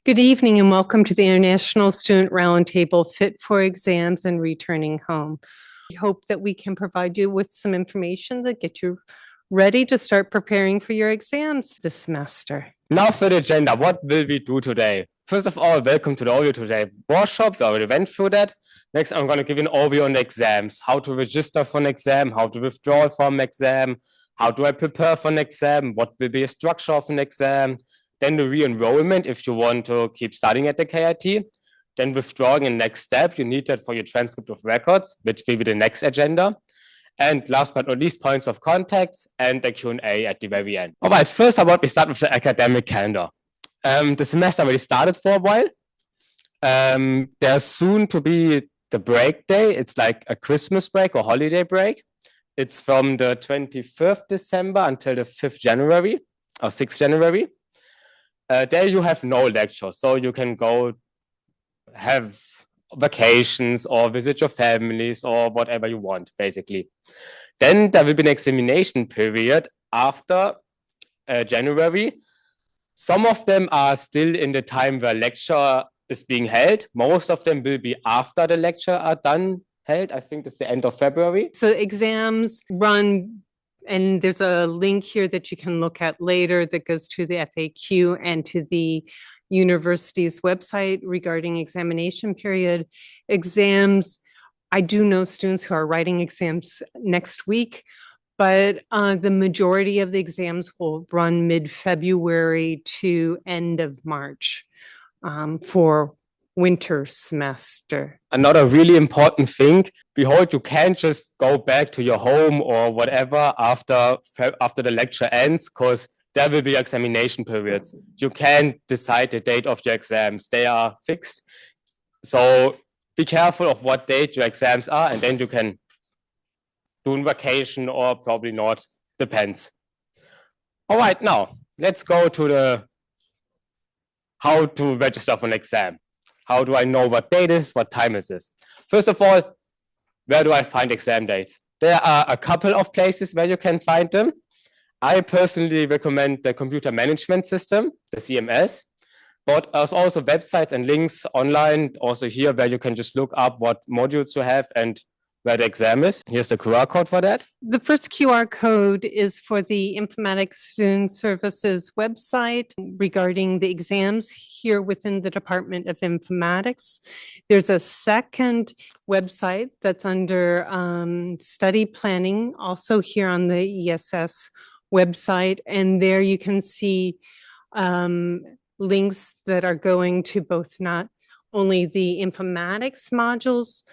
Good evening and welcome to the International Student Roundtable, Fit for Exams and Returning Home. We hope that we can provide you with some information that get you ready to start preparing for your exams this semester. Now for the agenda, what will we do today? First of all, welcome to the Audio Today workshop. We already went through that. Next, I'm going to give you an overview on the exams, how to register for an exam, how to withdraw from an exam, how do I prepare for an exam, what will be a structure of an exam, then the re-enrollment if you want to keep studying at the KIT, then withdrawing in next step. You need that for your transcript of records, which will be the next agenda. And last but not least, points of contacts and the Q&A at the very end. All right, first I want to start with the academic calendar. The semester already started for a while. There's soon to be the break day. It's like a Christmas break or holiday break. It's from the 25th December until the 5th January or 6th January. There you have no lectures, so you can go have vacations or visit your families or whatever you want, basically. Then there will be an examination period after January. Some of them are still in the time where lecture is being held. Most of them will be after the lecture are done held. I think it's the end of February. So exams run, and there's a link here that you can look at later that goes to the FAQ and to the university's website regarding examination period. Exams, I do know students who are writing exams next week, but the majority of the exams will run mid-February to end of March for winter semester. Another really important thing, behold, you can't just go back to your home or whatever after the lecture ends, because there will be examination periods. You can't decide the date of your exams. They are fixed. So be careful of what date your exams are, and then you can do a vacation or probably not, depends. All right, now let's go to the how to register for an exam. How do I know what date is, what time is this? First of all, where do I find exam dates? There are a couple of places where you can find them. I personally recommend the computer management system, the CMS, but there's also websites and links online also here where you can just look up what modules you have and where the exam is. Here's the QR code for that. The first QR code is for the Informatics Student Services website regarding the exams here within the Department of Informatics. There's a second website that's under study planning, also here on the ESS website, and there you can see links that are going to both not only the informatics modules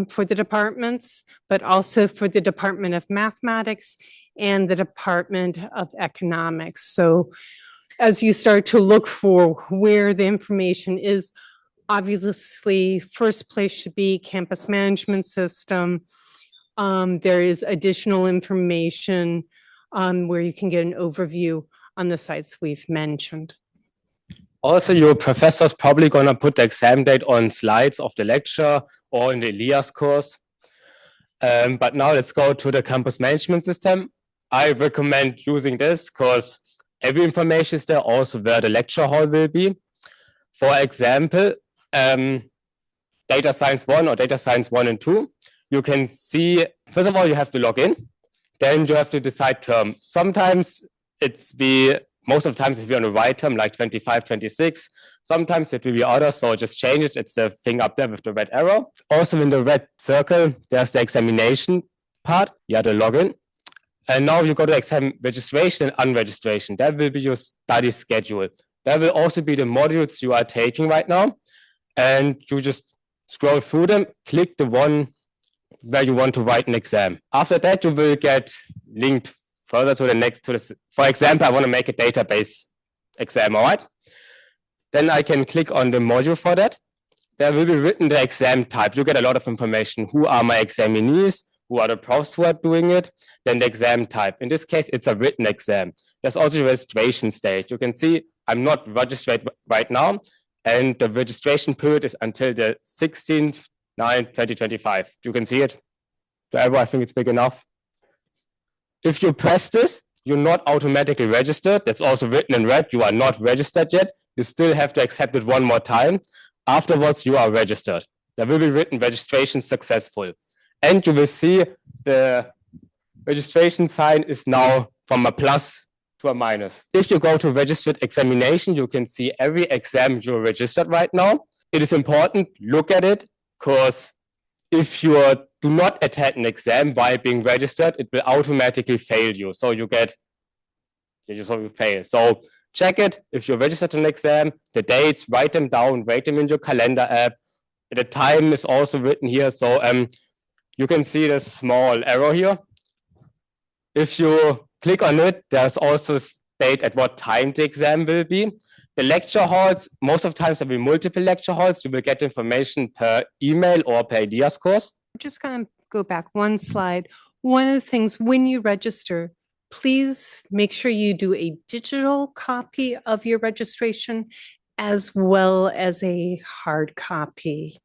for the departments, but also for the Department of Mathematics and the Department of Economics. So as you start to look for where the information is, obviously first place should be campus management system. There is additional information where you can get an overview on the sites we've mentioned. Also, your professor's probably going to put the exam date on slides of the lecture or in the Elias course. But now let's go to the campus management system. I recommend using this because every information is there, also where the lecture hall will be. For example, data science 1 or data science 1 and 2, you can see, first of all, you have to log in. Then you have to decide term. Sometimes most of the times it will be on the right term, like 25, 26. Sometimes it will be others, so just change it. It's the thing up there with the red arrow. Also in the red circle, there's the examination part. You have to log in. And now you go to exam registration and unregistration. That will be your study schedule. That will also be the modules you are taking right now. And you just scroll through them, click the one where you want to write an exam. After that, you will get linked further to the next, for example, I want to make a database exam, all right? Then I can click on the module for that. There will be written the exam type. You get a lot of information. Who are my examinees? Who are the profs who are doing it? Then the exam type. In this case, it's a written exam. There's also a registration stage. You can see I'm not registered right now, and the registration period is until the 16/9/2025. You can see it. The arrow, I think it's big enough. If you press this, you're not automatically registered. That's also written in red. You are not registered yet. you still have to accept it one more time. Afterwards, you are registered. There will be written registration successful. And you will see the registration sign is now from a plus to a minus. If you go to registered examination, you can see every exam you're registered right now. It is important, look at it, because if you do not attend an exam while being registered, it will automatically fail you. So you fail. So check it. If you're registered to an exam, the dates, write them down, write them in your calendar app. The time is also written here. So you can see the small arrow here. If you click on it, there's also state at what time the exam will be. The lecture halls, most of the times there will be multiple lecture halls. You will get information per email or per ideas course. I'm just going to go back one slide. One of the things when you register, please make sure you do a digital copy of your registration as well as a hard copy.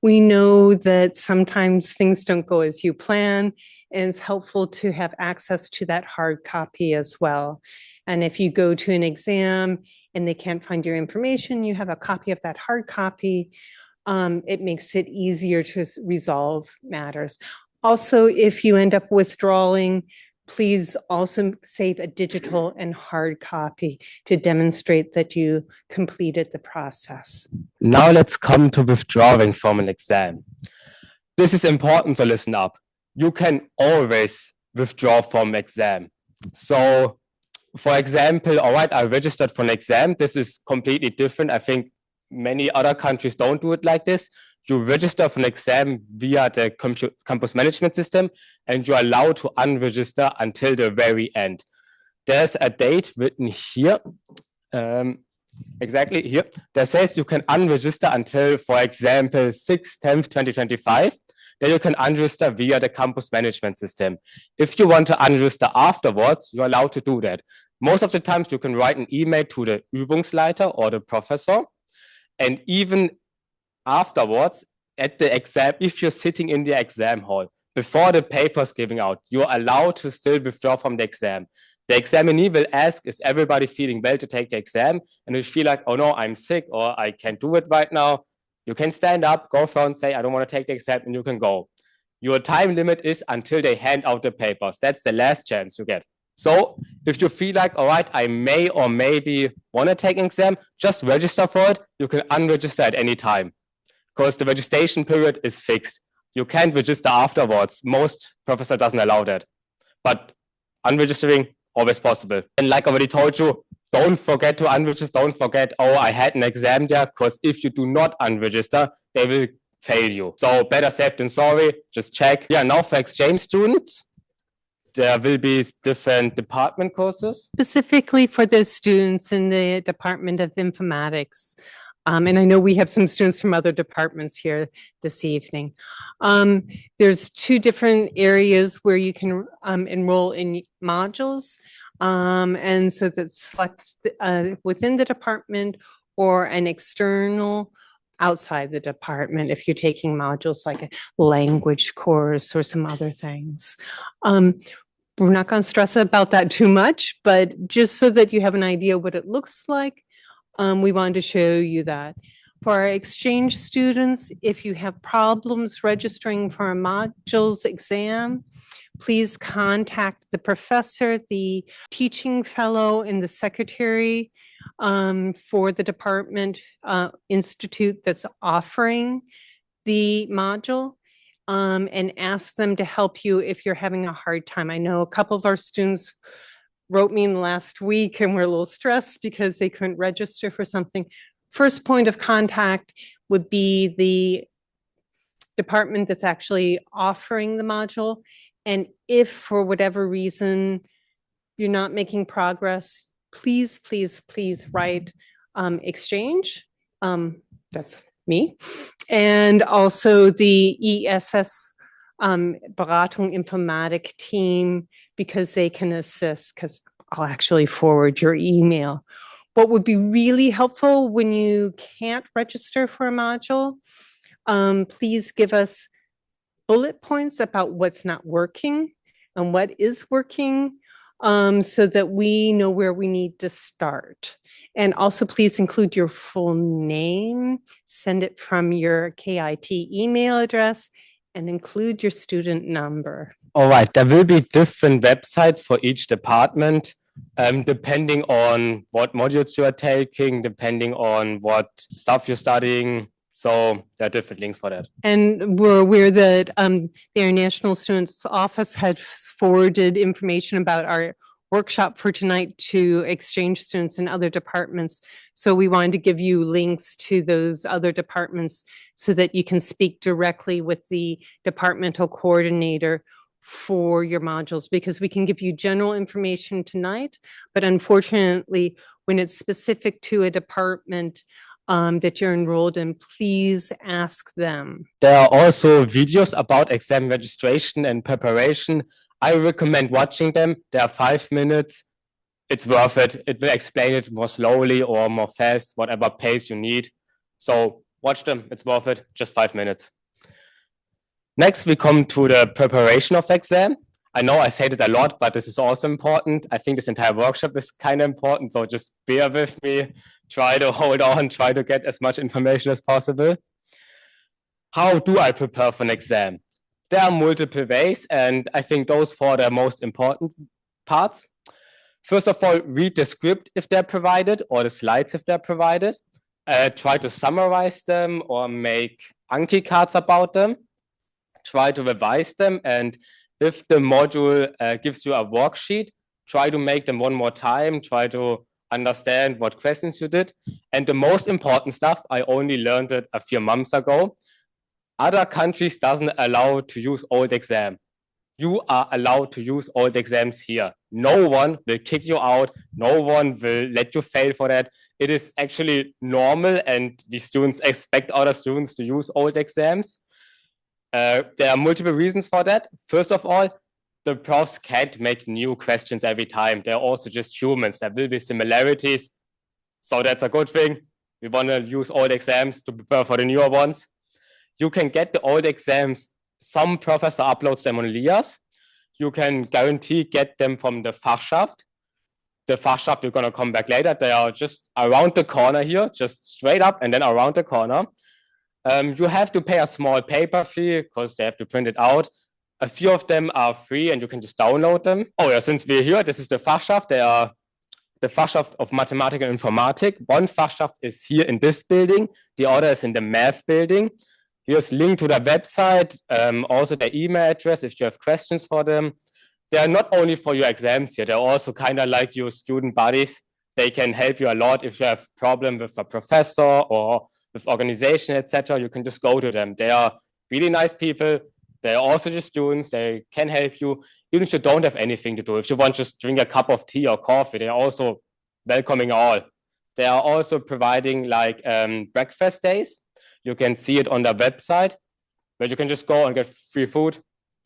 We know that sometimes things don't go as you plan, and it's helpful to have access to that hard copy as well. And if you go to an exam and they can't find your information, you have a copy of that hard copy. It makes it easier to resolve matters. Also, if you end up withdrawing, please also save a digital and hard copy to demonstrate that you completed the process. Now let's come to withdrawing from an exam. This is important, so listen up. You can always withdraw from exam. So, for example, all right, I registered for an exam. This is completely different. I think many other countries don't do it like this. You register for an exam via the campus management system, and you're allowed to unregister until the very end. There's a date written here, exactly here, that says you can unregister until, for example, 6/10/2025. Then you can unregister via the campus management system. If you want to unregister afterwards, you're allowed to do that. Most of the times you can write an email to the Übungsleiter or the professor, and even afterwards, at the exam, if you're sitting in the exam hall, before the paper's giving out, you're allowed to still withdraw from the exam. The examinee will ask, is everybody feeling well to take the exam? And if you feel like, oh no, I'm sick or I can't do it right now, you can stand up, go front, say, I don't want to take the exam, and you can go. Your time limit is until they hand out the papers. That's the last chance you get. So if you feel like, all right, I may or maybe want to take an exam, just register for it. You can unregister at any time, because the registration period is fixed. You can't register afterwards. Most professor doesn't allow that. But unregistering, always possible. And like I already told you, don't forget to unregister. Don't forget, oh, I had an exam there, because if you do not unregister, they will fail you. So better safe than sorry. Just check. Yeah, now for exchange students, there will be different department courses. Specifically for those students in the Department of Informatics. And I know we have some students from other departments here this evening. There's two different areas where you can enroll in modules. And so that's select within the department or an external outside the department if you're taking modules like a language course or some other things. We're not going to stress about that too much, but just so that you have an idea what it looks like, we wanted to show you that. For our exchange students, if you have problems registering for a modules exam, please contact the professor, the teaching fellow, and the secretary for the department institute that's offering the module, and ask them to help you if you're having a hard time. I know a couple of our students wrote me in the last week and were a little stressed because they couldn't register for something. First point of contact would be the department that's actually offering the module. And if for whatever reason you're not making progress, please, please, please write Exchage. That's me. And also the ESS Beratung Informatik team, because they can assist, because I'll actually forward your email. What would be really helpful when you can't register for a module, please give us bullet points about what's not working and what is working. so that we know where we need to start. And also please include your full name, send it from your KIT email address, and include your student number. All right, there will be different websites for each department, depending on what modules you are taking, depending on what stuff you're studying. So there are different links for that. And we're aware that the International Students Office had forwarded information about our workshop for tonight to exchange students in other departments. So we wanted to give you links to those other departments so that you can speak directly with the departmental coordinator for your modules, because we can give you general information tonight, but unfortunately, when it's specific to a department that you're enrolled in, please ask them. There are also videos about exam registration and preparation. I recommend watching them. They are 5 minutes. It's worth it. It will explain it more slowly or more fast, whatever pace you need. So watch them. It's worth it. Just 5 minutes. Next, we come to the preparation of exam. I know I said it a lot, but this is also important. I think this entire workshop is kind of important. So just bear with me. Try to hold on. Try to get as much information as possible. How do I prepare for an exam? There are multiple ways, and I think those four are the most important parts. First of all, read the script if they're provided, or the slides if they're provided. Try to summarize them or make Anki cards about them. Try to revise them, and if the module gives you a worksheet, try to make them one more time. Try to understand what questions you did. And the most important stuff, I only learned it a few months ago. Other countries doesn't allow to use old exam. You are allowed to use old exams here. No one will kick you out. No one will let you fail for that. It is actually normal, and the students expect other students to use old exams. There are multiple reasons for that. First of all, the profs can't make new questions every time. They're also just humans. There will be similarities. So that's a good thing. We want to use old exams to prepare for the newer ones. You can get the old exams. Some professor uploads them on LIAS. You can guarantee get them from the Fachschaft. The Fachschaft, we're going to come back later. They are just around the corner here, just straight up and then around the corner. You have to pay a small paper fee because they have to print it out. A few of them are free and you can just download them. Oh yeah, since we're here, this is the Fachschaft. They are the Fachschaft of Mathematics and Informatics. One Fachschaft is here in this building. The other is in the Math building. Here's a link to their website, also their email address if you have questions for them. They are not only for your exams here, they're also kind of like your student buddies. They can help you a lot if you have a problem with a professor or with organization, etc. You can just go to them. They are really nice people. They're also just students. They can help you, even if you don't have anything to do. If you want to just drink a cup of tea or coffee, they're also welcoming all. They are also providing like breakfast days. You can see it on their website, where you can just go and get free food.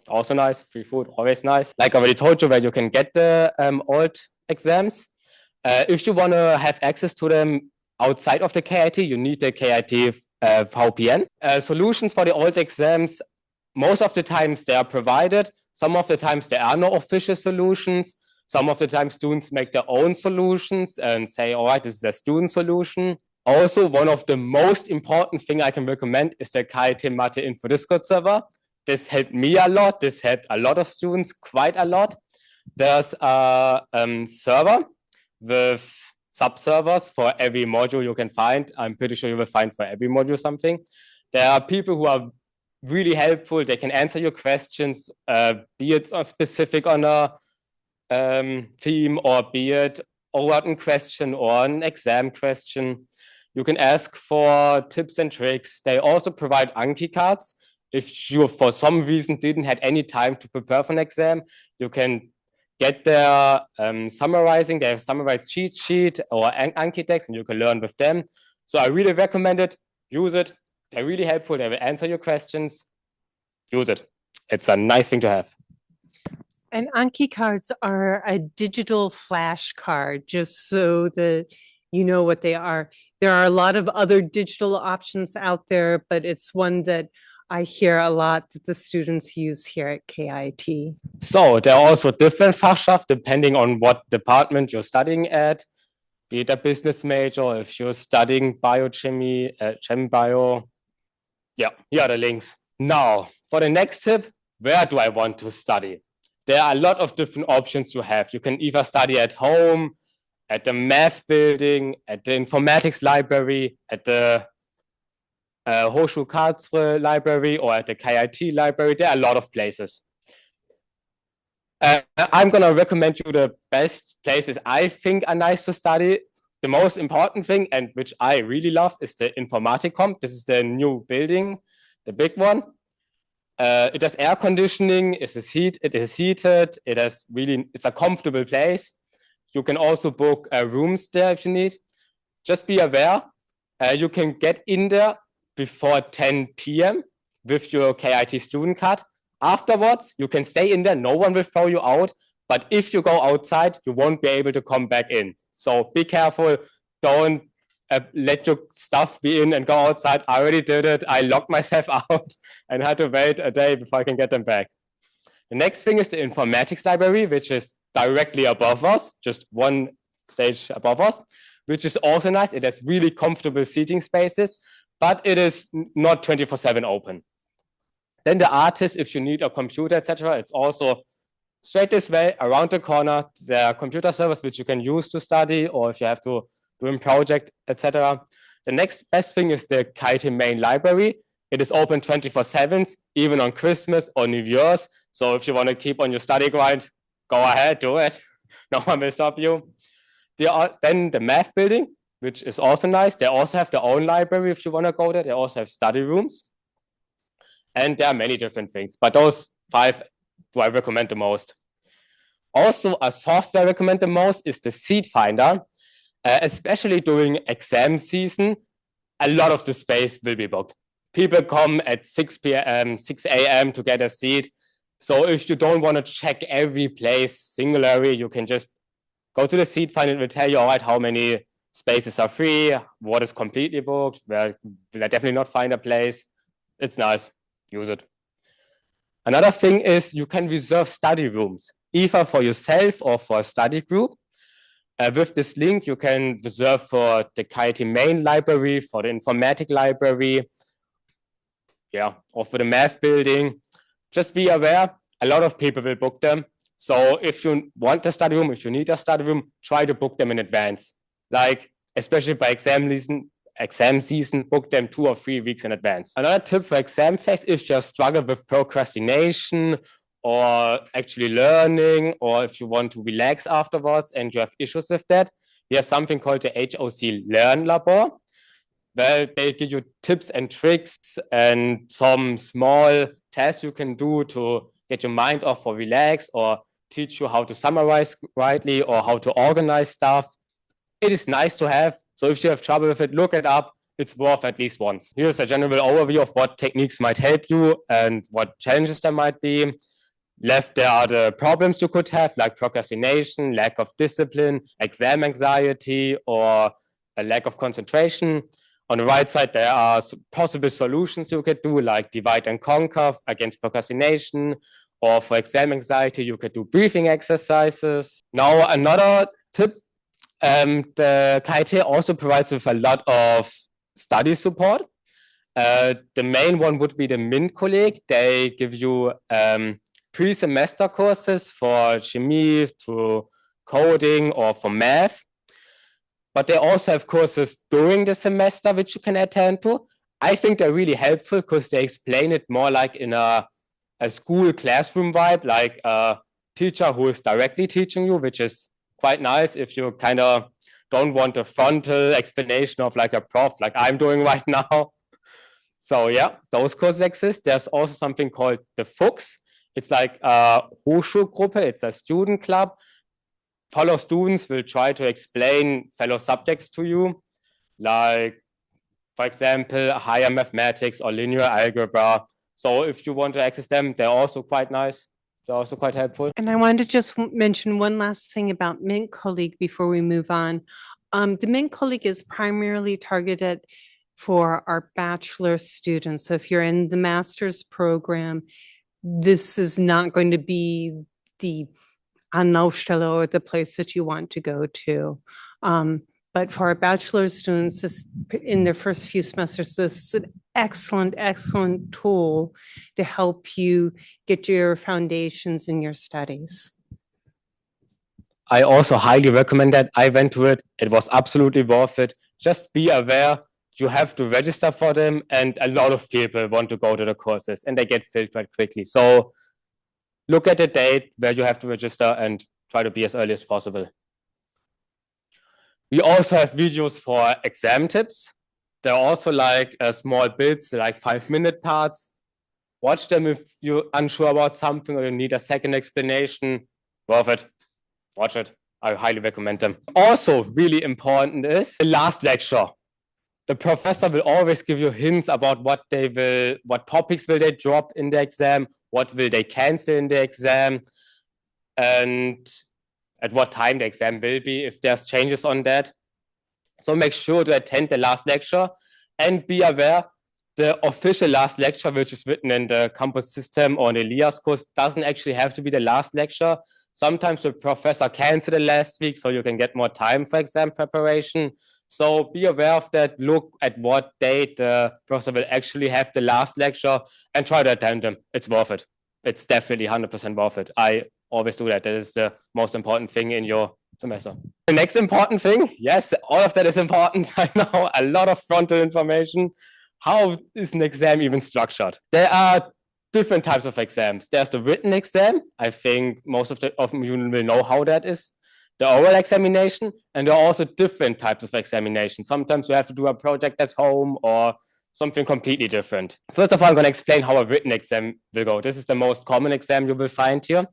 Also nice, free food, always nice. Like I already told you, where you can get the old exams. If you want to have access to them outside of the KIT, you need the KIT VPN. Solutions for the old exams, most of the times they are provided. Some of the times there are no official solutions. Some of the time students make their own solutions and say, all right, this is a student solution. Also, one of the most important thing I can recommend is the KIT Mathe Info Discord server. This helped me a lot. This helped a lot of students quite a lot. There's a server with sub-servers for every module you can find. I'm pretty sure you will find for every module something. There are people who are really helpful. They can answer your questions, be it specific on a theme, or be it a written question or an exam question. You can ask for tips and tricks. They also provide Anki cards. If you, for some reason, didn't have any time to prepare for an exam, you can get their summarizing. They have summarized cheat sheet or Anki text, and you can learn with them. So I really recommend it. Use it. They're really helpful. They will answer your questions. Use it. It's a nice thing to have. And Anki cards are a digital flashcard, just so that you know what they are. There are a lot of other digital options out there, but it's one that I hear a lot that the students use here at KIT. So there are also different Fachschaft depending on what department you're studying at, be it a business major, if you're studying biochemistry, chem bio. Yeah, here are the links. Now, for the next tip, where do I want to study? There are a lot of different options you have. You can either study at home, at the math building, at the informatics library, at the Hochschule library, or at the KIT library. There are a lot of places. I'm going to recommend you the best places I think are nice to study. The most important thing, and which I really love, is the Informatikum. This is the new building, the big one. It has air conditioning, it is heated, it's a comfortable place. You can also book rooms there if you need. Just be aware, you can get in there before 10 p.m. with your KIT student card. Afterwards, you can stay in there, no one will throw you out, but if you go outside, you won't be able to come back in. So be careful, don't let your stuff be in and go outside. I already did it, I locked myself out and had to wait a day before I can get them back. The next thing is the informatics library, which is directly above us, just one stage above us, which is also nice. It has really comfortable seating spaces, but it is not 24/7 open. Then the artist, if you need a computer, etc., it's also straight this way, around the corner. There are computer servers which you can use to study, or if you have to do a project, etc. The next best thing is the KIT main library. It is open 24/7, even on Christmas or New Year's. So if you want to keep on your study grind, go ahead, do it. No one will stop you. Then the math building, which is also nice. They also have their own library if you want to go there. They also have study rooms. And there are many different things, but those 5 do I recommend the most. Also, a software I recommend the most is the Seatfinder. Especially during exam season, a lot of the space will be booked. People come at 6 a.m. to get a seat. So if you don't want to check every place singularly, you can just go to the Seatfinder. It will tell you, all right, how many spaces are free, what is completely booked, where will I definitely not find a place. It's nice, use it. Another thing is you can reserve study rooms, either for yourself or for a study group. With this link, you can reserve for the KIT main library, for the informatic library, or for the math building. Just be aware, a lot of people will book them. So if you want a study room, if you need a study room, try to book them in advance. Like, especially by exam season, book them 2 or 3 weeks in advance. Another tip for exam phase is just struggle with procrastination or actually learning, or if you want to relax afterwards and you have issues with that, here's something called the HoC-Lernlabor. Well, they give you tips and tricks and some small tests you can do to get your mind off or relax, or teach you how to summarize rightly or how to organize stuff. It is nice to have. So if you have trouble with it, look it up. It's worth at least once. Here's a general overview of what techniques might help you and what challenges there might be. Left, there are the problems you could have, like procrastination, lack of discipline, exam anxiety, or a lack of concentration. On the right side, there are possible solutions you could do, like divide and conquer against procrastination, or for exam anxiety, you could do breathing exercises. Now, another tip, the KIT also provides with a lot of study support. The main one would be the MINT-Kolleg. They give you pre-semester courses for chemie, to coding, or for math. But they also have courses during the semester which you can attend to. I think they're really helpful because they explain it more like in a school classroom vibe, like a teacher who is directly teaching you, which is quite nice if you kind of don't want a frontal explanation of like a prof, like I'm doing right now. So yeah, those courses exist. There's also something called the Fuchs. It's like a Hochschulgruppe, it's a student club. Fellow students will try to explain fellow subjects to you, like, for example, higher mathematics or linear algebra. So if you want to access them, they're also quite nice. They're also quite helpful. And I wanted to just mention one last thing about MINT-Kolleg before we move on. The MINT-Kolleg is primarily targeted for our bachelor students. So if you're in the master's program, this is not going to be the Anlaufstelle or the place that you want to go to. But for our bachelor students, in their first few semesters, this is an excellent tool to help you get your foundations in your studies. I also highly recommend that. I went to it. It was absolutely worth it. Just be aware you have to register for them, and a lot of people want to go to the courses and they get filled quite quickly. So look at the date where you have to register and try to be as early as possible. We also have videos for exam tips. They're also like small bits, like 5-minute parts. Watch them if you're unsure about something or you need a second explanation. Worth it. Watch it. I highly recommend them. Also, really important is the last lecture. The professor will always give you hints about what topics will they drop in the exam, what will they cancel in the exam, and at what time the exam will be if there's changes on that. So make sure to attend the last lecture and be aware the official last lecture, which is written in the campus system or in the Elias course, doesn't actually have to be the last lecture. Sometimes the professor canceled it last week, so you can get more time for exam preparation. So be aware of that. Look at what date the professor will actually have the last lecture and try to attend them. It's worth it. It's definitely 100% worth it. I always do that. That is the most important thing in your semester. The next important thing, yes, all of that is important. I know, a lot of frontal information. How is an exam even structured? There are different types of exams. There's the written exam. I think most of you will know how that is. The oral examination, and there are also different types of examination. Sometimes you have to do a project at home or something completely different. First of all, I'm going to explain how a written exam will go. This is the most common exam you will find here.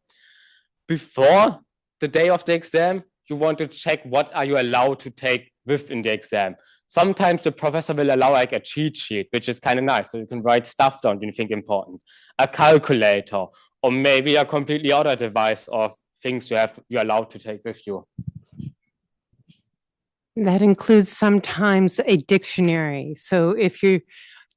Before the day of the exam, you want to check what are you allowed to take within the exam. Sometimes the professor will allow like a cheat sheet, which is kind of nice. So you can write stuff down you think important. A calculator, or maybe a completely other device of things you're allowed to take with you. That includes sometimes a dictionary. So if you're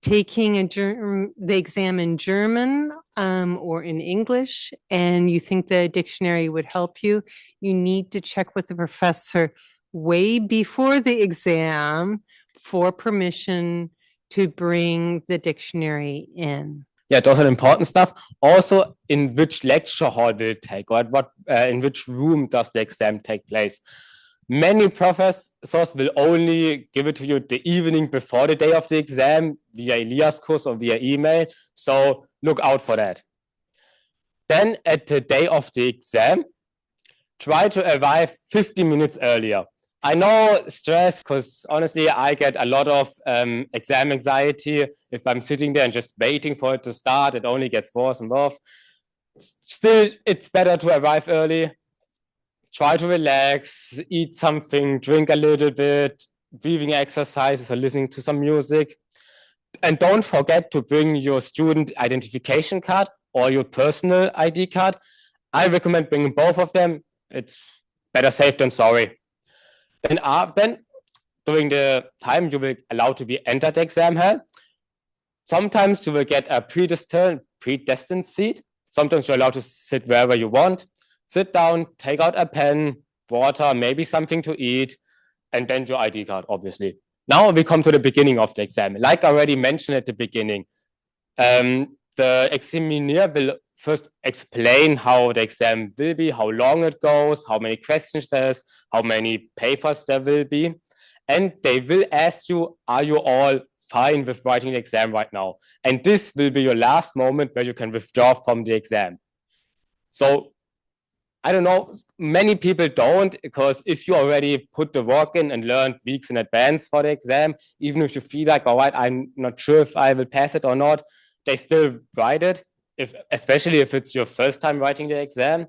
taking the exam in German or in English, and you think the dictionary would help you, you need to check with the professor way before the exam for permission to bring the dictionary in. Yeah, those are important stuff. Also, in which lecture hall will it take, or in which room does the exam take place? Many professors will only give it to you the evening before the day of the exam via Elias course or via email. So look out for that. Then at the day of the exam, try to arrive 15 minutes earlier. I know stress, because honestly, I get a lot of exam anxiety. If I'm sitting there and just waiting for it to start, it only gets worse and worse. Still, it's better to arrive early. Try to relax, eat something, drink a little bit, breathing exercises or listening to some music. And don't forget to bring your student identification card or your personal ID card. I recommend bringing both of them. It's better safe than sorry. Then during the time you will allow to be entered the exam hall. Sometimes you will get a predestined seat. Sometimes you're allowed to sit wherever you want. Sit down, take out a pen, water, maybe something to eat, and then your ID card, obviously. Now we come to the beginning of the exam. Like I already mentioned at the beginning, the examiner will first explain how the exam will be, how long it goes, how many questions there is, how many papers there will be. And they will ask you, are you all fine with writing the exam right now? And this will be your last moment where you can withdraw from the exam. So I don't know, many people don't, because if you already put the work in and learned weeks in advance for the exam, even if you feel like, all right, I'm not sure if I will pass it or not, they still write it, especially if it's your first time writing the exam.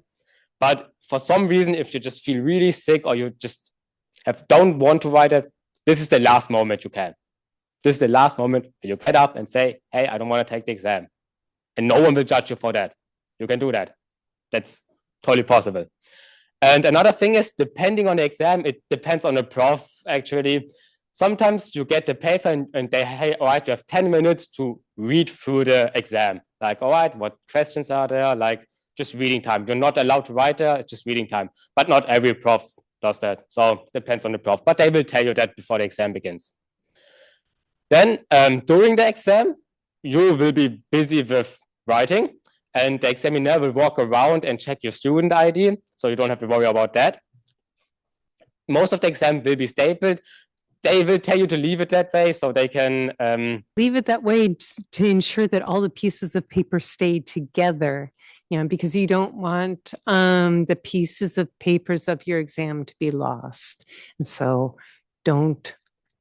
But for some reason, if you just feel really sick or you just don't want to write it, this is the last moment you can. This is the last moment you get up and say, hey, I don't want to take the exam. And no one will judge you for that. You can do that. That's totally possible. And another thing is, depending on the exam, it depends on the prof, actually. Sometimes you get the paper and they, hey, all right, you have 10 minutes to read through the exam. Like, all right, what questions are there? Like, just reading time. You're not allowed to write there, it's just reading time. But not every prof does that. So depends on the prof. But they will tell you that before the exam begins. Then during the exam, you will be busy with writing. And the examiner will walk around and check your student ID. So you don't have to worry about that. Most of the exam will be stapled. They will tell you to leave it that way so they can leave it that way to ensure that all the pieces of paper stay together, because you don't want the pieces of papers of your exam to be lost. And so don't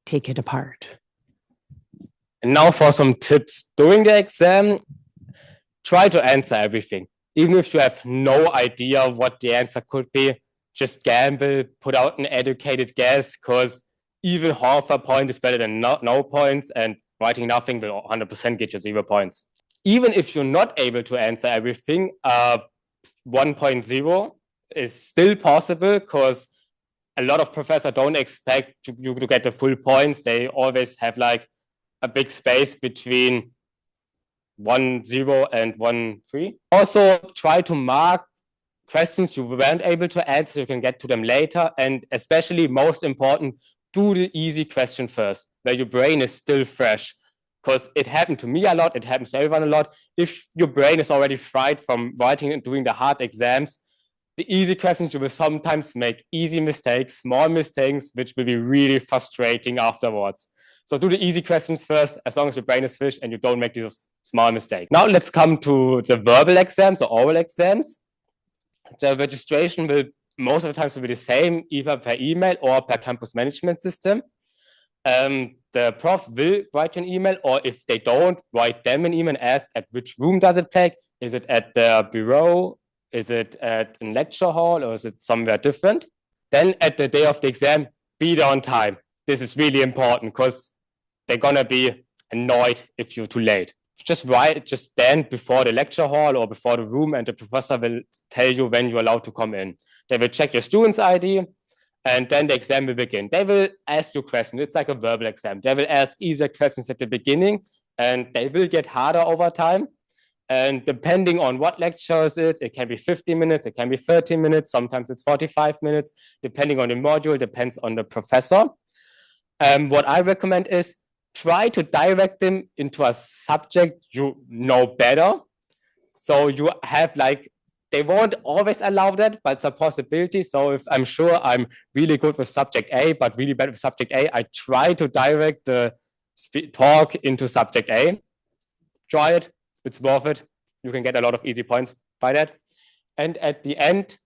take it apart. And now for some tips during the exam. Try to answer everything. Even if you have no idea what the answer could be, just gamble, put out an educated guess, because even half a point is better than no points, and writing nothing will 100% get you 0 points. Even if you're not able to answer everything, 1.0 is still possible, because a lot of professors don't expect you to get the full points. They always have like a big space between 1.0 and 1.3. Also, try to mark questions you weren't able to answer so you can get to them later. And especially, most important, do the easy question first, where your brain is still fresh. Because it happened to me a lot, it happens to everyone a lot. If your brain is already fried from writing and doing the hard exams, the easy questions, you will sometimes make easy mistakes, small mistakes, which will be really frustrating afterwards. So do the easy questions first, as long as your brain is fresh and you don't make these small mistakes. Now let's come to the verbal exams or oral exams. The registration will most of the time be the same, either per email or per campus management system. The prof will write you an email, or if they don't, write them an email and ask at which room does it take. Is it at the bureau? Is it at a lecture hall, or is it somewhere different? Then at the day of the exam, be there on time. This is really important because they're gonna be annoyed if you're too late. Just stand before the lecture hall or before the room, and the professor will tell you when you're allowed to come in. They will check your student's ID, and then the exam will begin. They will ask you questions. It's like a verbal exam. They will ask easier questions at the beginning, and they will get harder over time. And depending on what lecture is it can be 15 minutes, it can be 30 minutes, sometimes it's 45 minutes, depending on the module, depends on the professor. What I recommend is try to direct them into a subject you know better. So you have they won't always allow that, but it's a possibility. So if I'm sure I'm really good with subject A, but really bad with subject A, I try to direct the talk into subject A. Try it, it's worth it. You can get a lot of easy points by that. And at the end,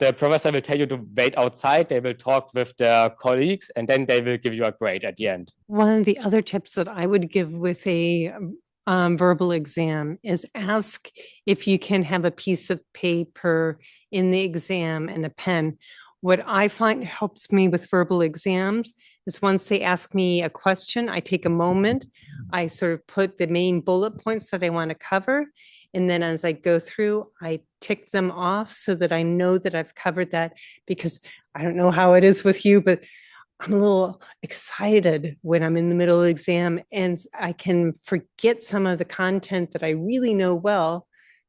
the professor will tell you to wait outside. They will talk with their colleagues, and then they will give you a grade at the end. One of the other tips that I would give with a verbal exam is ask if you can have a piece of paper in the exam and a pen. What I find helps me with verbal exams is once they ask me a question, I take a moment, I sort of put the main bullet points that I want to cover. And then as I go through, I tick them off so that I know that I've covered that, because I don't know how it is with you, but I'm a little excited when I'm in the middle of the exam and I can forget some of the content that I really know well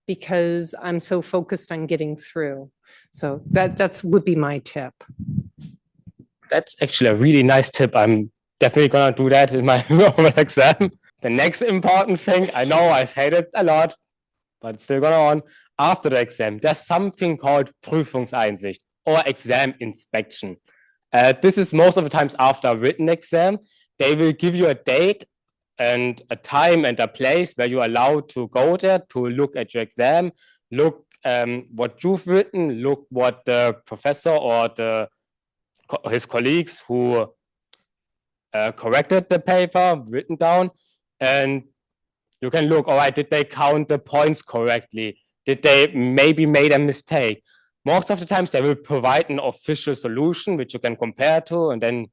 because I'm so focused on getting through. So that's would be my tip. That's actually a really nice tip. I'm definitely gonna do that in my exam. The next important thing, I know I say it a lot, but it's still going on. After the exam, there's something called Prüfungseinsicht or exam inspection. This is most of the times after a written exam. They will give you a date and a time and a place where you're allowed to go there to look at your exam, look what you've written, look what the professor or his colleagues who corrected the paper written down, and you can look, all right, did they count the points correctly? Did they maybe made a mistake? Most of the times they will provide an official solution which you can compare to, and then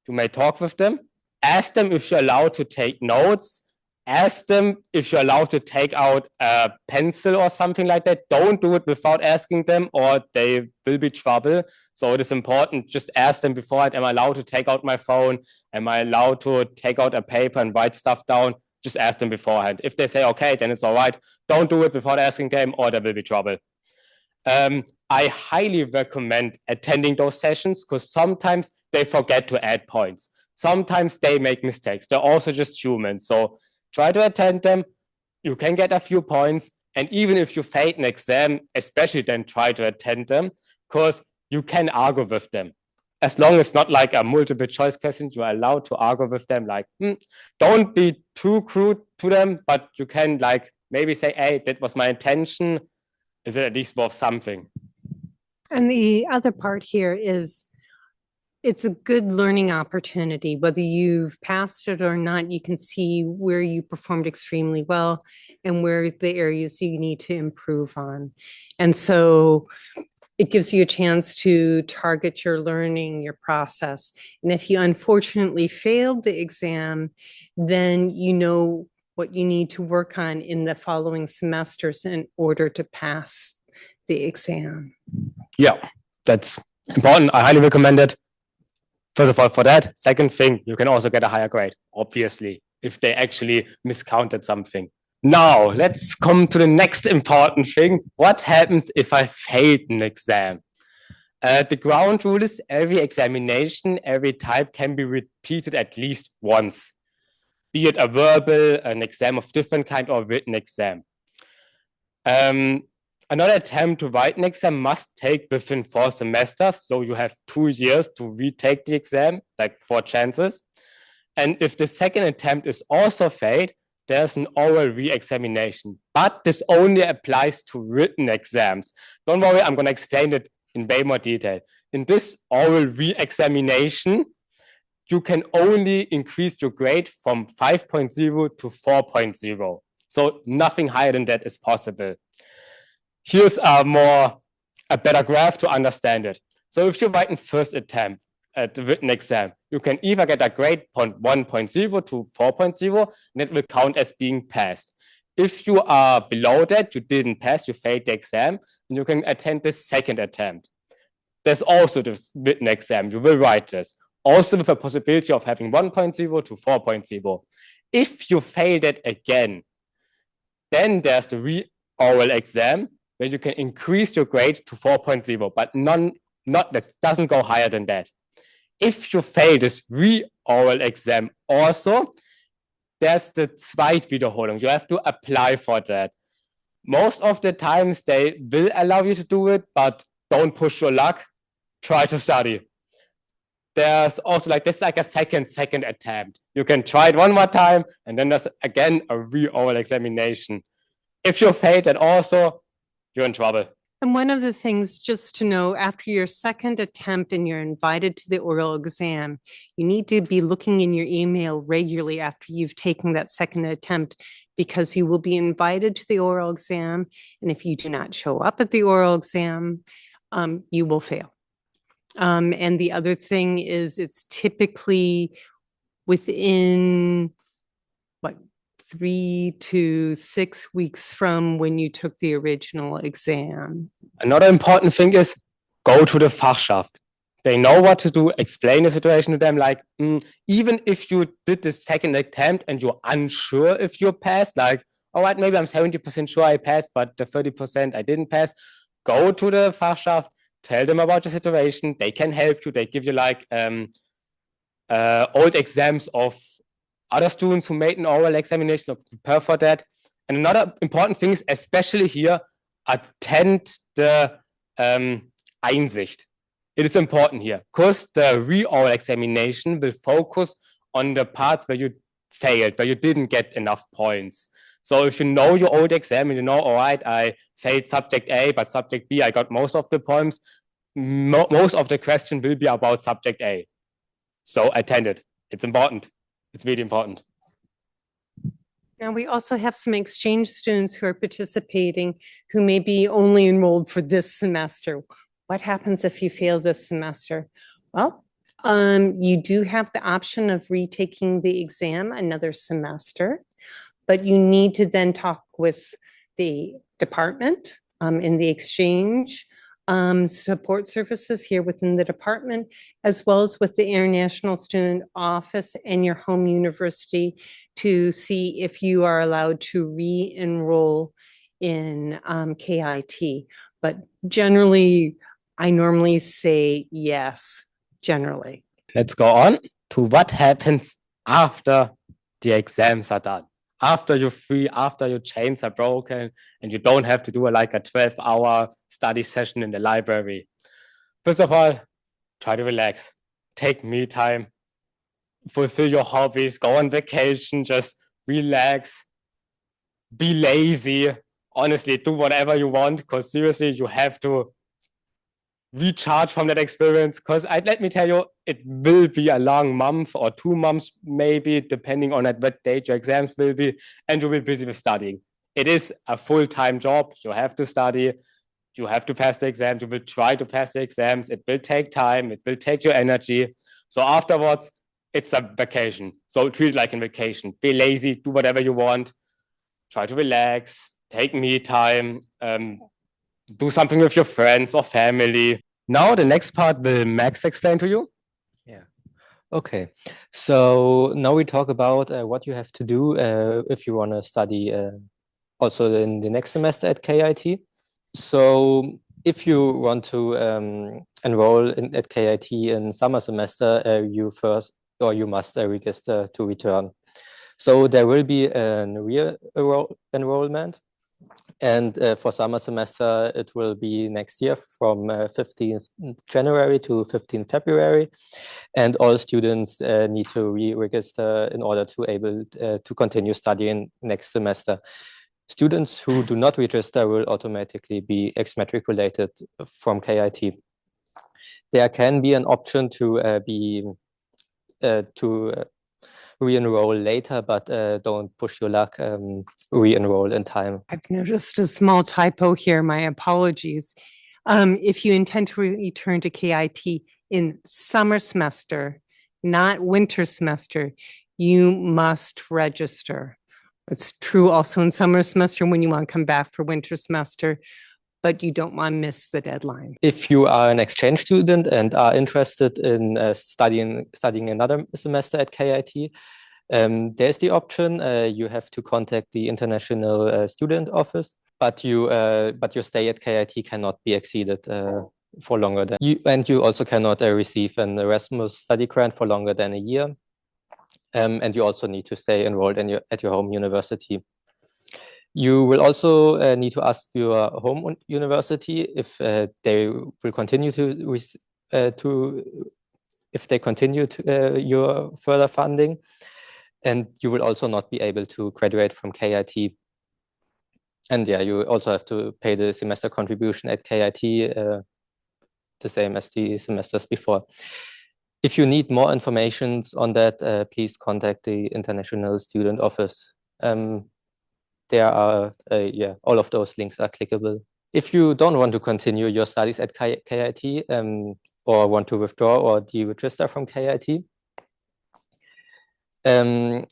you may talk with them. Ask them if you're allowed to take notes. ask them if you're allowed to take out a pencil or something like that. Don't do it without asking them, or they will be trouble. So it is important, just ask them beforehand, am I allowed to take out my phone? Am I allowed to take out a paper and write stuff down? Just ask them beforehand. If they say, okay, then it's all right. Don't do it without asking them, or there will be trouble. I highly recommend attending those sessions, because sometimes they forget to add points. Sometimes they make mistakes. They're also just human. So try to attend them. You can get a few points. And even if you fail an exam, especially then try to attend them, because you can argue with them. As long as it's not like a multiple choice question, you are allowed to argue with them. Like, don't be too crude to them, but you can like maybe say, hey, that was my intention. Is it at least worth something? And the other part here is it's a good learning opportunity. Whether you've passed it or not, you can see where you performed extremely well and where the areas you need to improve on. And so it gives you a chance to target your learning, your process. And if you unfortunately failed the exam, then you know what you need to work on in the following semesters in order to pass the exam. Yeah, that's important. I highly recommend it. First of all, for that. Second thing, you can also get a higher grade, obviously, if they actually miscounted something. Now, let's come to the next important thing. What happens if I failed an exam? The ground rule is every examination, every type can be repeated at least once, be it a verbal, an exam of different kind, or a written exam. Another attempt to write an exam must take within 4 semesters. So you have 2 years to retake the exam, like 4 chances. And if the second attempt is also failed, there's an oral re-examination. But this only applies to written exams. Don't worry, I'm going to explain it in way more detail. In this oral re-examination, you can only increase your grade from 5.0 to 4.0. So nothing higher than that is possible. Here's a better graph to understand it. So if you write in first attempt at the written exam, you can either get a grade point 1.0 to 4.0, and it will count as being passed. If you are below that, you didn't pass, you failed the exam, and you can attend the second attempt. There's also this written exam, you will write this, also with a possibility of having 1.0 to 4.0. If you fail that again, then there's the re-oral exam, where you can increase your grade to 4.0, but that doesn't go higher than that. If you fail this re-oral exam also, there's the Zweitwiederholung. You have to apply for that. Most of the times they will allow you to do it, but don't push your luck. Try to study. There's also this is like a second attempt. You can try it one more time, and then there's again a re-oral examination. If you fail that also, you're in trouble. And one of the things just to know, after your second attempt and you're invited to the oral exam, you need to be looking in your email regularly after you've taken that second attempt, because you will be invited to the oral exam. And if you do not show up at the oral exam, you will fail. And the other thing is it's typically within 3 to 6 weeks from when you took the original exam. Another important thing is go to the Fachschaft. They know what to do, explain the situation to them. Like, even if you did this second attempt and you're unsure if you passed, like, all right, maybe I'm 70% sure I passed, but the 30% I didn't pass, go to the Fachschaft, tell them about the situation. They can help you. They give you old exams of other students who made an oral examination, so prepare for that. And another important thing is, especially here, attend the Einsicht. It is important here, because the re-oral examination will focus on the parts where you failed, where you didn't get enough points. So if you know your old exam and you know, all right, I failed subject A, but subject B, I got most of the points, most of the question will be about subject A. So attend it. It's important. It's really important. Now, we also have some exchange students who are participating who may be only enrolled for this semester. What happens if you fail this semester? Well, you do have the option of retaking the exam another semester, but you need to then talk with the department in the exchange support services here within the department, as well as with the International Student Office and your home university to see if you are allowed to re-enroll in KIT. But generally, I normally say yes, generally. Let's go on to what happens after the exams are done. After you're free, after your chains are broken, and you don't have to do like a 12-hour study session in the library. First of all, try to relax. Take me time. Fulfill your hobbies. Go on vacation. Just relax. Be lazy. Honestly, do whatever you want, because seriously, you have to recharge from that experience, because let me tell you, it will be a long month or 2 months, maybe, depending on at what date your exams will be, and you will be busy with studying. It is a full-time job. You have to study. You have to pass the exams. You will try to pass the exams. It will take time. It will take your energy. So afterwards, it's a vacation. So treat it like a vacation. Be lazy. Do whatever you want. Try to relax. Take me time. Do something with your friends or family. Now the next part will Max explain to you. Yeah. Okay. So now we talk about what you have to do if you want to study also in the next semester at KIT. So if you want to enroll at KIT in summer semester, you must register to return. So there will be a re-enrollment. And for summer semester, it will be next year from 15th January to 15th February. And all students need to re-register in order to able to continue studying next semester. Students who do not register will automatically be exmatriculated from KIT. There can be an option to re-enroll later, but don't push your luck, re-enroll in time. I've noticed a small typo here. My apologies. If you intend to return to KIT in summer semester, not winter semester, you must register. It's true also in summer semester when you want to come back for winter semester, but you don't want to miss the deadline. If you are an exchange student and are interested in studying another semester at KIT, there's the option. You have to contact the International Student Office, but your stay at KIT cannot be exceeded for longer than you, and you also cannot receive an Erasmus study grant for longer than a year. And you also need to stay enrolled at your home university. You will also need to ask your home university if they will continue your further funding, and you will also not be able to graduate from KIT. And yeah, you also have to pay the semester contribution at KIT, the same as the semesters before. If you need more information on that, please contact the International Student Office. There are, all of those links are clickable. If you don't want to continue your studies at KIT or want to withdraw or deregister from KIT,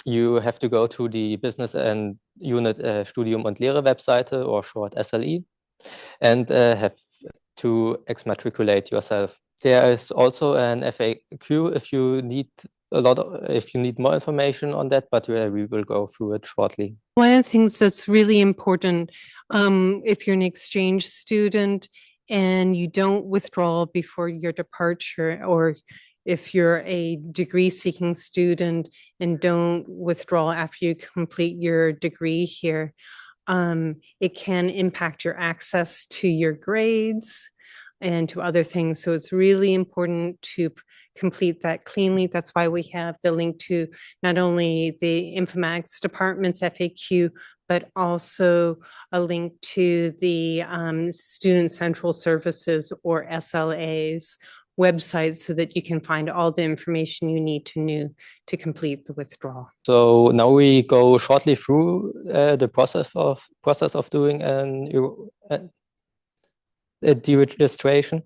you have to go to the Business and Unit Studium und Lehre Webseite, or short SLE, and have to exmatriculate yourself. There is also an FAQ if you need more information on that, but we will go through it shortly. One of the things that's really important, if you're an exchange student and you don't withdraw before your departure, or if you're a degree-seeking student and don't withdraw after you complete your degree here, it can impact your access to your grades and to other things. So it's really important to complete that cleanly. That's why we have the link to not only the informatics department's FAQ, but also a link to the Student Central Services, or SLA's website, so that you can find all the information you need to complete the withdrawal. So now we go shortly through the process of doing a deregistration.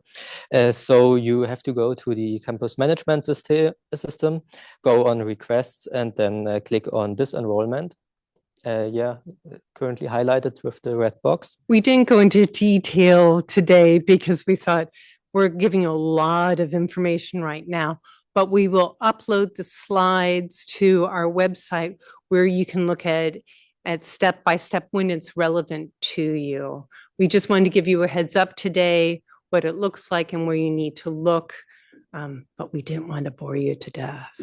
So you have to go to the campus management system, go on requests, and then click on disenrollment. currently highlighted with the red box. We didn't go into detail today because we thought we're giving a lot of information right now, but we will upload the slides to our website where you can look at step by step when it's relevant to you. We just wanted to give you a heads up today, what it looks like and where you need to look, but we didn't want to bore you to death.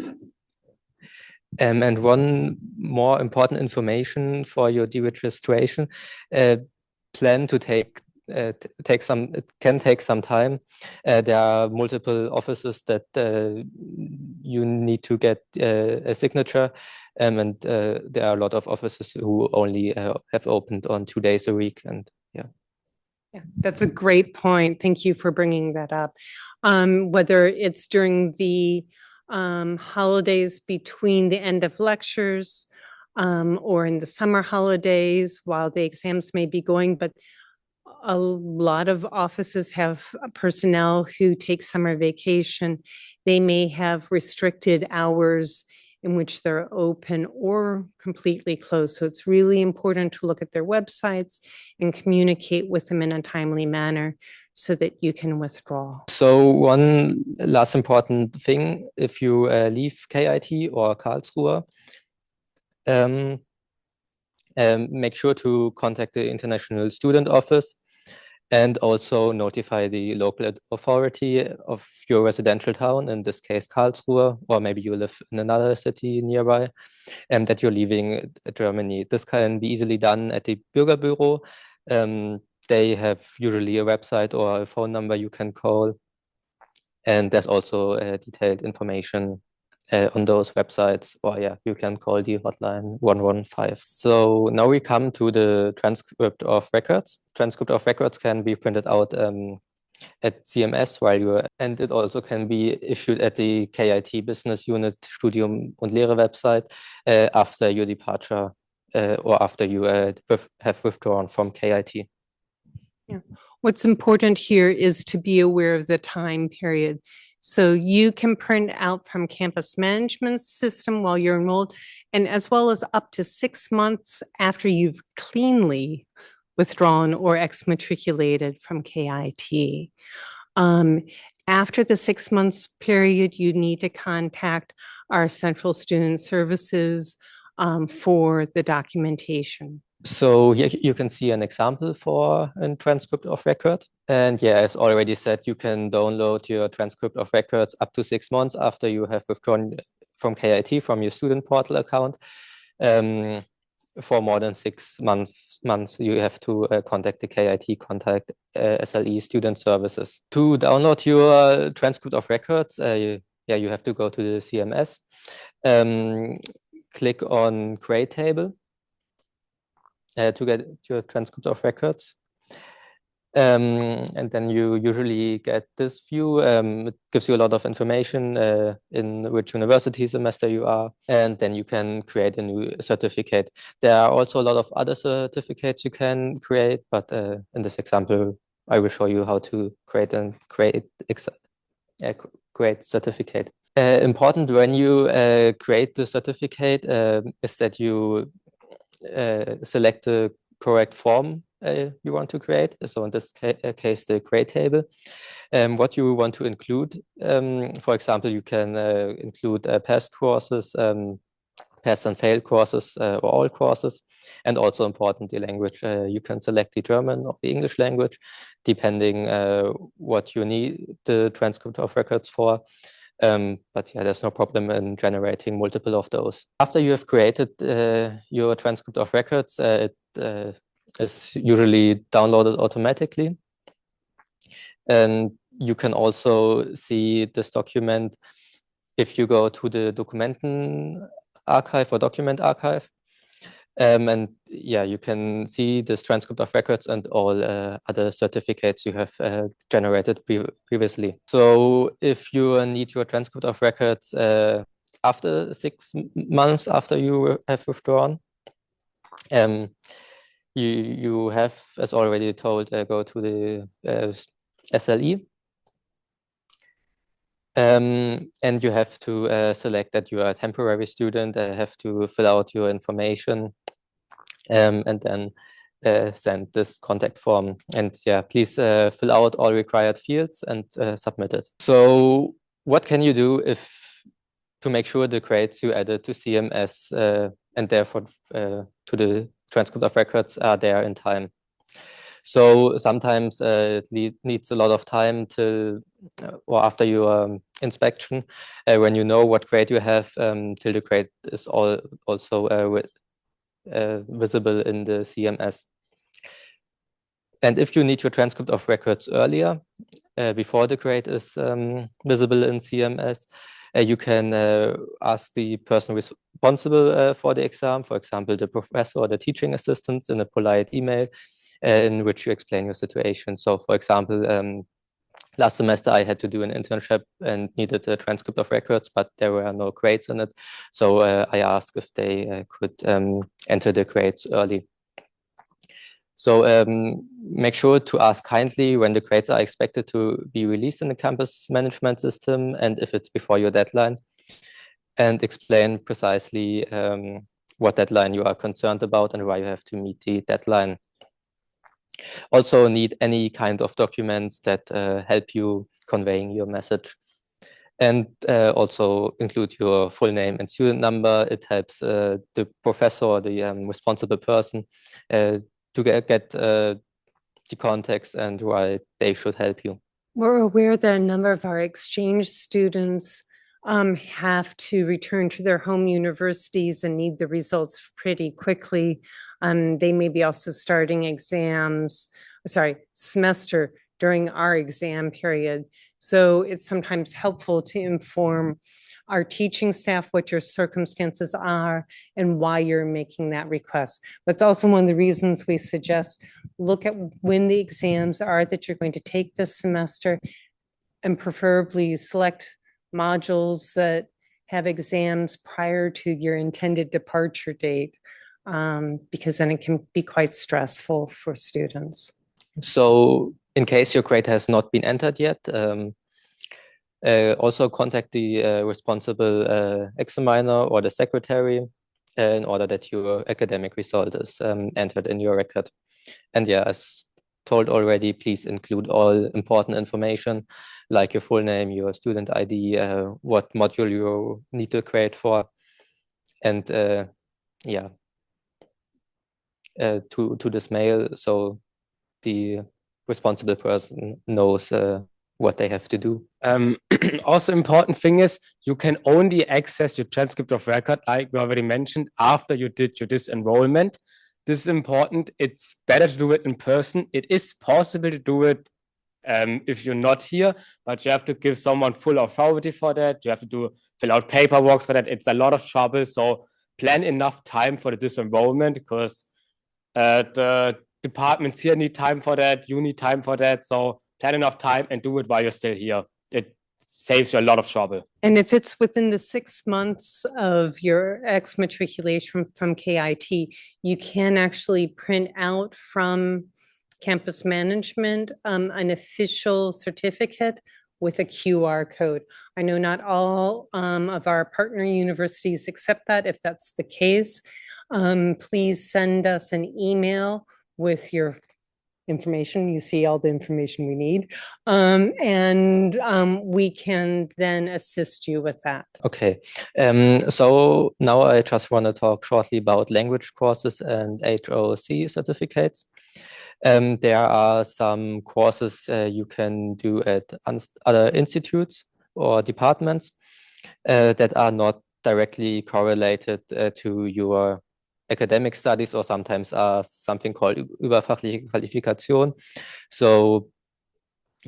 And one more important information for your deregistration, plan to take it can take some time. There are multiple offices that you need to get a signature, and there are a lot of offices who only have opened on 2 days a week, and yeah. Yeah, that's a great point. Thank you for bringing that up. Whether it's during the holidays between the end of lectures or in the summer holidays while the exams may be going, but a lot of offices have personnel who take summer vacation. They may have restricted hours in which they're open or completely closed. So it's really important to look at their websites and communicate with them in a timely manner so that you can withdraw. So one last important thing, if you leave KIT or Karlsruhe, make sure to contact the International Student Office and also notify the local authority of your residential town, in this case Karlsruhe, or maybe you live in another city nearby, and that you're leaving Germany. This can be easily done at the Bürgerbüro. They have usually a website or a phone number you can call, and there's also detailed information on those websites, or you can call the hotline 115. So now we come to the transcript of records. Transcript of records can be printed out at CMS and it also can be issued at the KIT Business Unit Studium und Lehre website after your departure or after you have withdrawn from KIT. Yeah. What's important here is to be aware of the time period. So you can print out from campus management system while you're enrolled, and as well as up to 6 months after you've cleanly withdrawn or exmatriculated from KIT. After the 6 months period, you need to contact our Central Student Services for the documentation. So here you can see an example for a transcript of record. And as already said, you can download your transcript of records up to 6 months after you have withdrawn from KIT, from your student portal account. For more than 6 months, you have to contact the KIT SLE Student Services. To download your transcript of records, you have to go to the CMS, click on Create Table to get your transcript of records. And then you usually get this view. It gives you a lot of information in which university semester you are, and then you can create a new certificate. There are also a lot of other certificates you can create, but in this example, I will show you how to create a great certificate. Important when you create the certificate is that you select the correct form you want to create. So in this case, the create table. What you want to include, for example, you can include past courses, past and failed courses, or all courses, and also important, the language. You can select the German or the English language, depending what you need the transcript of records for. But there's no problem in generating multiple of those. After you have created your transcript of records, it is usually downloaded automatically. And you can also see this document if you go to the Dokumenten archive or document archive. And you can see this transcript of records and all other certificates you have generated previously. So if you need your transcript of records after 6 months after you have withdrawn, you have, as already told, go to the SLE. And you have to select that you are a temporary student, have to fill out your information, and then send this contact form. And yeah, please fill out all required fields and submit it. So what can you do to make sure the grades you added to CMS and therefore to the transcript of records are there in time? So sometimes it needs a lot of time or after your inspection, when you know what grade you have, till the grade is also visible in the CMS. And if you need your transcript of records earlier, before the grade is visible in CMS, you can ask the person responsible for the exam, for example, the professor or the teaching assistants, in a polite email in which you explain your situation. So, for example, last semester I had to do an internship and needed a transcript of records, but there were no grades in it. So I asked if they could enter the grades early. So make sure to ask kindly when the grades are expected to be released in the campus management system and if it's before your deadline, and explain precisely what deadline you are concerned about and why you have to meet the deadline. Also need any kind of documents that help you conveying your message. And also include your full name and student number. It helps the professor or the responsible person to get the context and why they should help you. We're aware that a number of our exchange students have to return to their home universities and need the results pretty quickly. They may be also starting semester during our exam period. So it's sometimes helpful to inform our teaching staff what your circumstances are and why you're making that request. But it's also one of the reasons we suggest look at when the exams are that you're going to take this semester, and preferably select modules that have exams prior to your intended departure date, because then it can be quite stressful for students. So in case your grade has not been entered yet, also contact the responsible examiner or the secretary in order that your academic result is entered in your record. And yeah, as told already, please include all important information like your full name, your student ID, what module you need to grade for, and yeah, to this mail, so the responsible person knows what they have to do. Also important thing is you can only access your transcript of record, like we already mentioned, after you did your disenrollment. This is important. It's better to do it in person. It is possible to do it if you're not here, but you have to give someone full authority for that. You have to fill out paperwork for that. It's a lot of trouble. So plan enough time for the disenrollment, because the departments here need time for that. You need time for that. So plan enough time and do it while you're still here. It saves you a lot of trouble. And if it's within the 6 months of your exmatriculation from KIT, you can actually print out from campus management an official certificate with a QR code. I know not all of our partner universities accept that. If that's the case, please send us an email with your information. You see all the information we need, and we can then assist you with that. Okay, so now I just want to talk shortly about language courses and HoC certificates. There are some courses you can do at other institutes or departments that are not directly correlated to your academic studies, or sometimes are something called überfachliche Qualifikation. So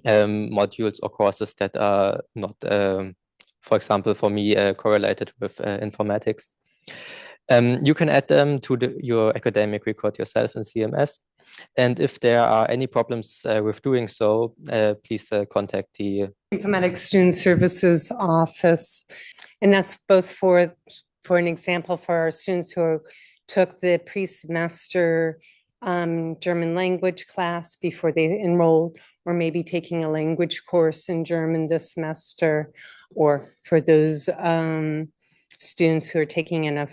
modules or courses that are not, for example, for me, correlated with informatics. You can add them to your academic record yourself in CMS. And if there are any problems with doing so, please contact the Informatics Student Services Office. And that's both for an example, for our students who took the pre-semester German language class before they enrolled, or maybe taking a language course in German this semester, or for those students who are taking a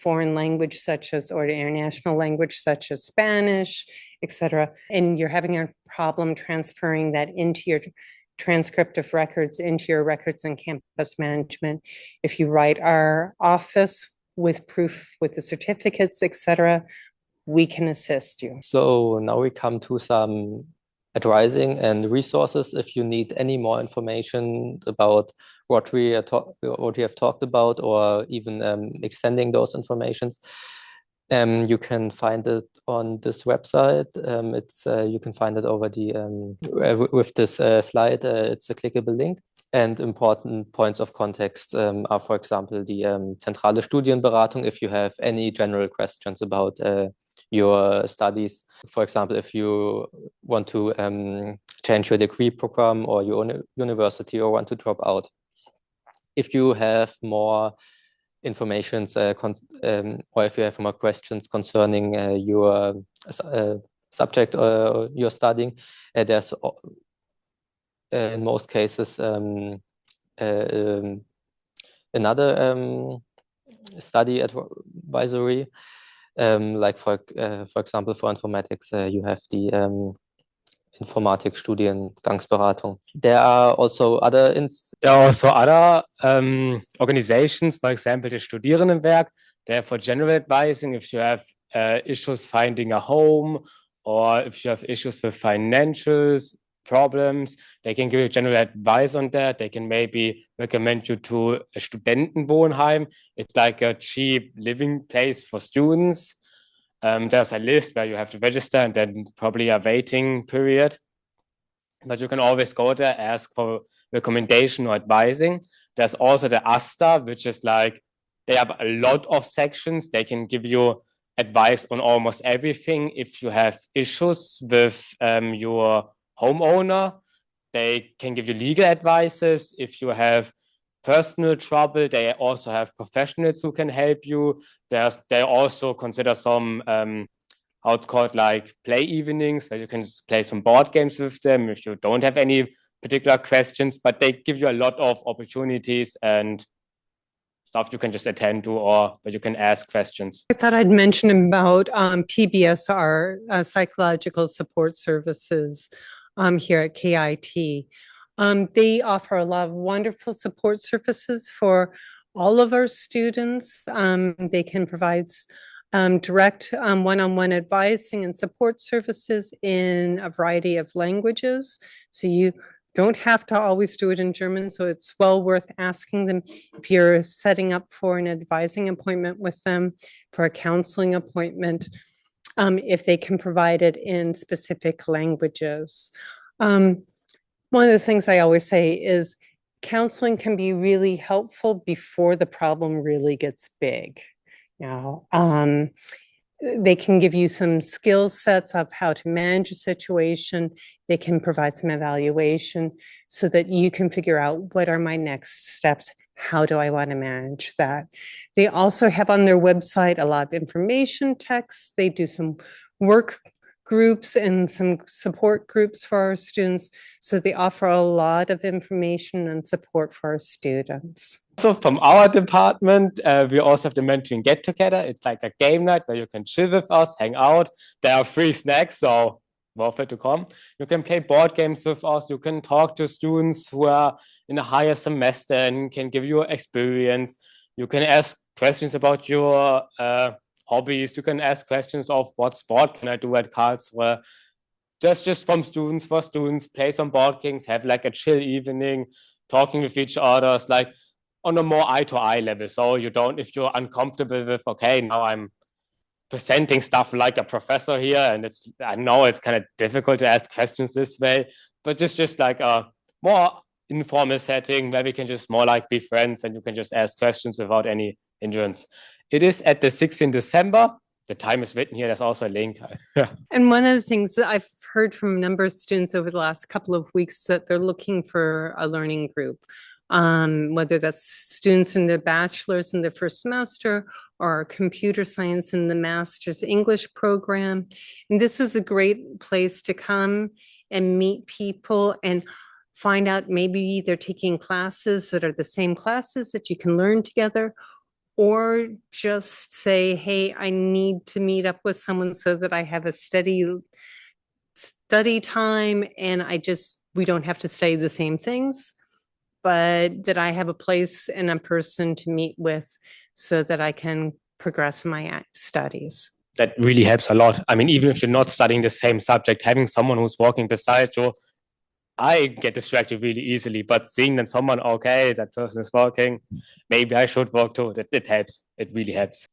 foreign language such as, or international language such as Spanish, etc., and you're having a problem transferring that into your transcript of records, into your records and campus management, if you write our office with proof with the certificates, etc., we can assist you. So now we come to some advising and resources. If you need any more information about what we have talked about, or even extending those informations, you can find it on this website. You can find it over the with this slide. It's a clickable link. And important points of context are, for example, the Zentrale Studienberatung if you have any general questions about your studies. For example, if you want to change your degree program or your university, or want to drop out. If you have more information or if you have more questions concerning your subject you're studying, there's in most cases another study advisory. Like for example, for informatics, you have the Informatik Studiengangsberatung. There are also other organizations, for example, the Studierendenwerk. They're for general advising if you have issues finding a home, or if you have issues with financials problems. They can give you general advice on that. They can maybe recommend you to a Studentenwohnheim. It's like a cheap living place for students. There's a list where you have to register and then probably a waiting period. But you can always go there, ask for recommendation or advising. There's also the AStA, which is like, they have a lot of sections. They can give you advice on almost everything. If you have issues with your homeowner, they can give you legal advices. If you have personal trouble, they also have professionals who can help you. They also consider some how it's called, like play evenings, where you can just play some board games with them if you don't have any particular questions. But they give you a lot of opportunities and stuff you can just attend to, or but you can ask questions. I thought I'd mention about PBS, our psychological support services here at KIT. They offer a lot of wonderful support services for all of our students. They can provide direct one-on-one advising and support services in a variety of languages. So you don't have to always do it in German, so it's well worth asking them if you're setting up for an advising appointment with them, for a counseling appointment, if they can provide it in specific languages. One of the things I always say is counseling can be really helpful before the problem really gets big. They can give you some skill sets of how to manage a situation. They can provide some evaluation so that you can figure out, what are my next steps? How do I want to manage that? They also have on their website a lot of information texts. They do some work groups and some support groups for our students. So they offer a lot of information and support for our students. So from our department, we also have the mentoring get together. It's like a game night where you can chill with us, hang out. There are free snacks, so worth it to come. You can play board games with us. You can talk to students who are in a higher semester and can give you experience. You can ask questions about your hobbies. You can ask questions of what sport can I do at Karlsruhe. Just from students for students, play some board games, have like a chill evening, talking with each other, like on a more eye-to-eye level. So you don't, if you're uncomfortable with, okay, now I'm presenting stuff like a professor here, and I know it's kind of difficult to ask questions this way, but just like a more informal setting where we can just more like be friends and you can just ask questions without any hindrance. It is at the 16th December. The time is written here. There's also a link. And one of the things that I've heard from a number of students over the last couple of weeks, that they're looking for a learning group, whether that's students in their bachelor's in their first semester, or computer science in the master's English program. And this is a great place to come and meet people and find out, maybe they're taking classes that are the same classes that you can learn together, or just say, hey, I need to meet up with someone so that I have a steady study time and we don't have to study the same things, but that I have a place and a person to meet with so that I can progress my studies. That really helps a lot. I mean, even if you're not studying the same subject, having someone who's walking beside you, I get distracted really easily, but seeing that someone, okay, that person is walking, maybe I should walk too, it helps. It really helps.